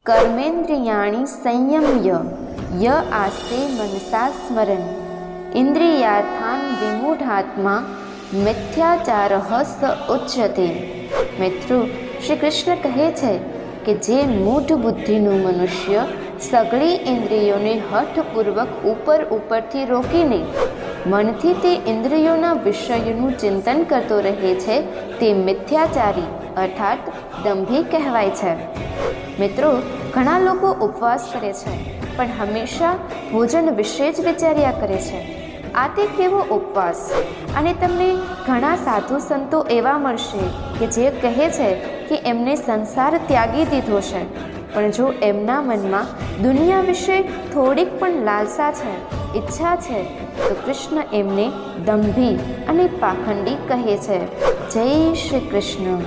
कर्मेन्द्रियाणि संयम्य य आस्ते मनसा स्मरन् इंद्रियार्थान् विमूढ़ात्मा મિથ્યાચારઃ સ ઉચ્યતે। મિત્રો, શ્રી કૃષ્ણ કહે છે કે જે મૂઢ બુદ્ધિનું મનુષ્ય સઘળી ઇન્દ્રિયોને હઠપૂર્વક ઉપરથી રોકીને મનથી તે ઇન્દ્રિયોના વિષયનું ચિંતન કરતો રહે છે તે મિથ્યાચારી અર્થાત દંભી કહેવાય છે। મિત્રો, ઘણા લોકો ઉપવાસ કરે છે પણ હંમેશા ભોજન વિશે જ વિચાર્યા કરે છે। આ તે કેવો ઉપવાસ! અને તમને ઘણા સાધુ સંતો એવા મળશે કે જે કહે છે કે એમને સંસાર ત્યાગી દીધો છે, પણ જો એમના મનમાં દુનિયા વિશે થોડીક પણ લાલસા છે, ઈચ્છા છે, તો કૃષ્ણ એમને દંભી અને પાખંડી કહે છે। જય શ્રી કૃષ્ણ।